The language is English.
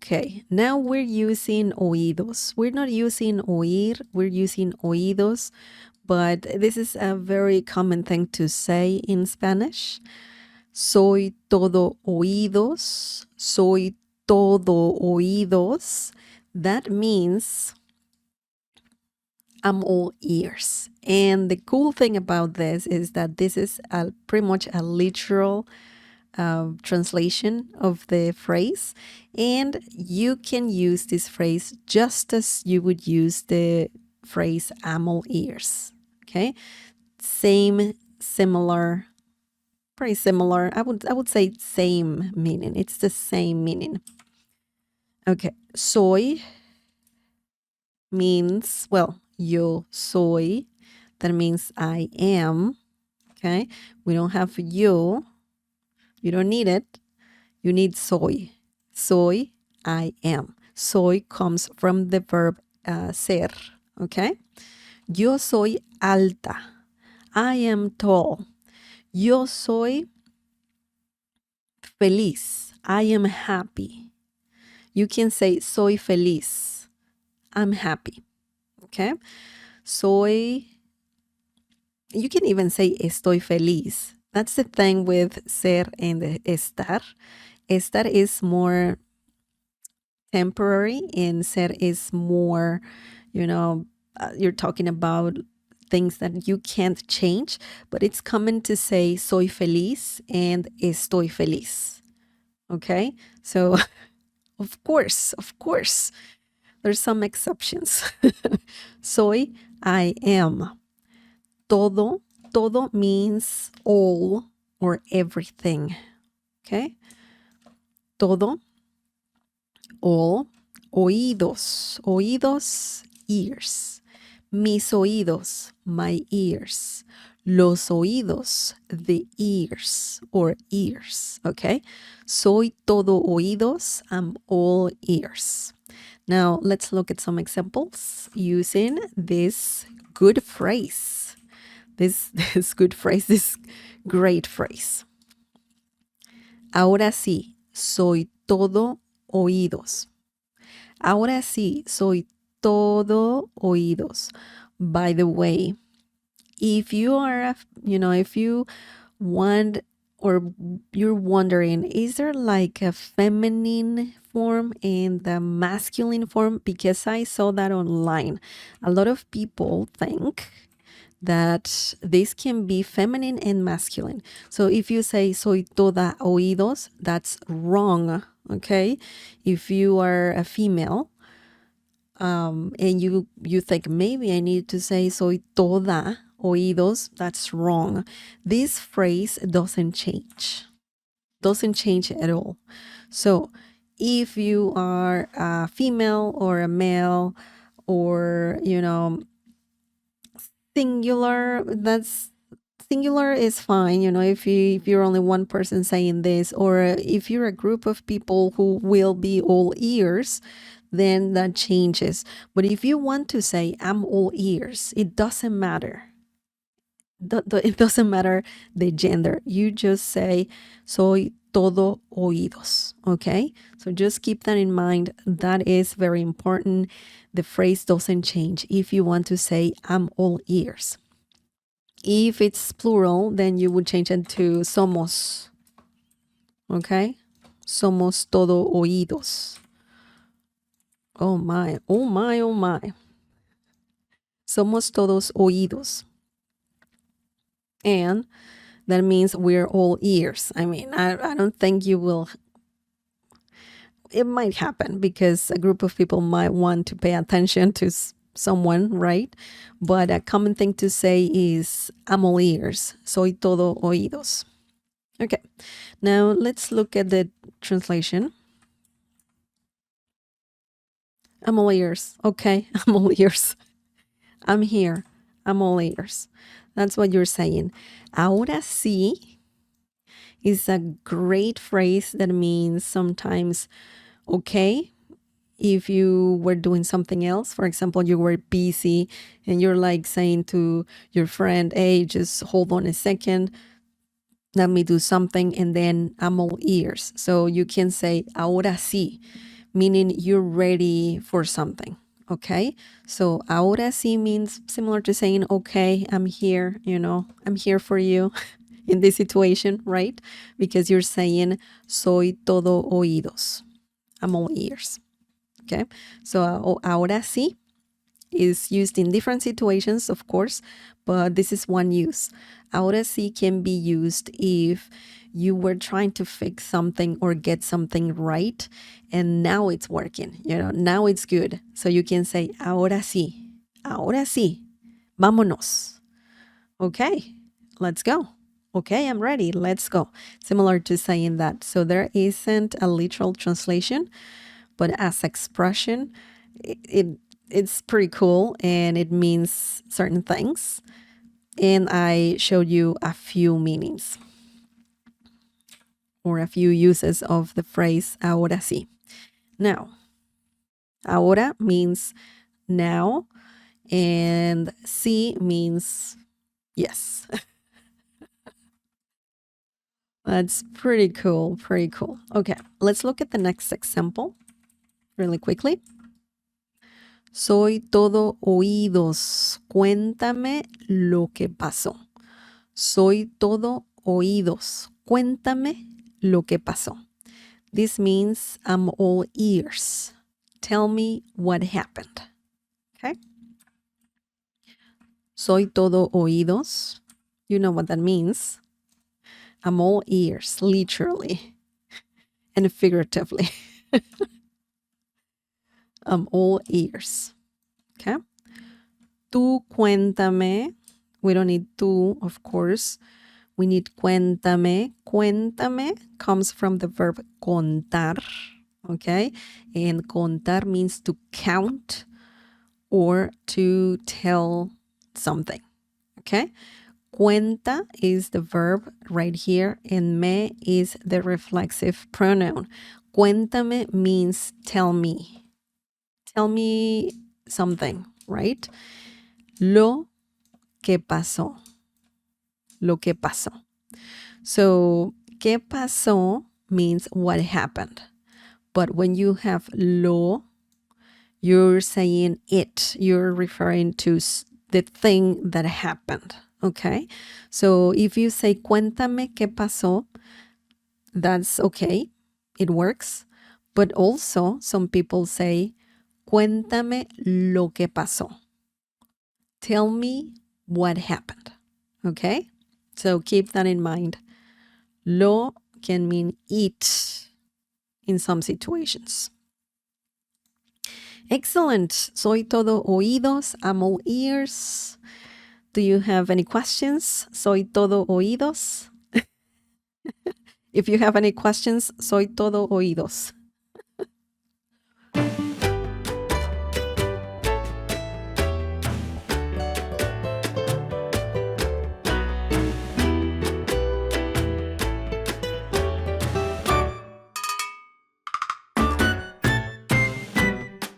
Okay, now we're using oídos. We're not using oír, we're using oídos, but this is a very common thing to say in Spanish. Soy todo oídos. Soy todo oídos. That means I'm all ears. And the cool thing about this is that this is pretty much a literal translation of the phrase. And you can use this phrase just as you would use the phrase I'm all ears. Okay? Same, similar, pretty similar. I would say same meaning. It's the same meaning. Okay. Soy means, well, yo soy. That means I am. Okay. We don't have yo. You don't need it. You need soy. Soy, I am. Soy comes from the verb ser. Okay. Yo soy alta. I am tall. Yo soy feliz. I am happy. You can say soy feliz. I'm happy. Okay. Soy. You can even say estoy feliz. That's the thing with ser and estar. Estar is more temporary and ser is more, you're talking about things that you can't change, but it's common to say soy feliz and estoy feliz. Okay? So, of course, there's some exceptions. Soy, I am. Todo means all or everything. Okay? Todo, all. Oídos, ears. Mis oídos, my ears. Los oídos, the ears or ears. Okay? Soy todo oídos, I'm all ears. Now, let's look at some examples using this good phrase. This good phrase, this great phrase. Ahora sí, soy todo oídos. Ahora sí, soy todo oídos. By the way, if you are, if you want or you're wondering, is there like a feminine form and the masculine form? Because I saw that online. A lot of people think that this can be feminine and masculine. So if you say soy toda oídos, that's wrong, okay? If you are a female, and you think maybe I need to say soy toda oídos, that's wrong. This phrase doesn't change at all. So if you are a female or a male or singular is fine, if you're only one person saying this, or if you're a group of people who will be all ears, then that changes. But if you want to say I'm all ears, it doesn't matter. It doesn't matter the gender. You just say soy todo oídos. Okay? So just keep that in mind. That is very important. The phrase doesn't change if you want to say I'm all ears. If it's plural, then you would change it to somos. Okay? Somos todo oídos. Oh my, oh my, oh my. Somos todos oídos. And that means we're all ears. I mean, I don't think you will. It might happen because a group of people might want to pay attention to someone, right? But a common thing to say is I'm all ears. Soy todo oídos. Okay, now let's look at the translation. I'm all ears. Okay, I'm all ears. I'm here. I'm all ears. That's what you're saying. Ahora sí is a great phrase that means sometimes, okay, if you were doing something else, for example, you were busy and you're like saying to your friend, hey, just hold on a second, let me do something, and then I'm all ears. So you can say ahora sí, meaning you're ready for something. Okay, so ahora sí means similar to saying, okay, I'm here, I'm here for you in this situation, right? Because you're saying, soy todo oídos. I'm all ears. Okay, so ahora sí is used in different situations, of course, but this is one use. Ahora sí can be used if you were trying to fix something or get something right, and now it's working, now it's good. So you can say, ahora sí, vámonos. Okay, let's go. Okay, I'm ready, let's go. Similar to saying that. So there isn't a literal translation, but as expression, it's pretty cool and it means certain things. And I showed you a few meanings or a few uses of the phrase ahora sí. Now, ahora means now, and sí means yes. That's pretty cool, pretty cool. Okay, let's look at the next example really quickly. Soy todo oídos. Cuéntame lo que pasó. Soy todo oídos. Cuéntame lo que pasó. This means I'm all ears. Tell me what happened. Okay? Soy todo oídos. You know what that means. I'm all ears, literally and figuratively. I'm all ears. Okay? Tú cuéntame. We don't need tú, of course. We need cuéntame. Cuéntame comes from the verb contar, okay? And contar means to count or to tell something, okay? Cuenta is the verb right here, and me is the reflexive pronoun. Cuéntame means tell me. Tell me something, right? Lo que pasó. Lo que pasó. So, ¿qué pasó means what happened. But when you have lo, you're saying it. You're referring to the thing that happened. Okay? So, if you say cuéntame qué pasó, that's okay. It works. But also, some people say cuéntame lo que pasó. Tell me what happened. Okay? So, keep that in mind. Lo can mean it in some situations. Excellent. Soy todo oídos. I'm all ears. Do you have any questions? Soy todo oídos. If you have any questions, soy todo oídos.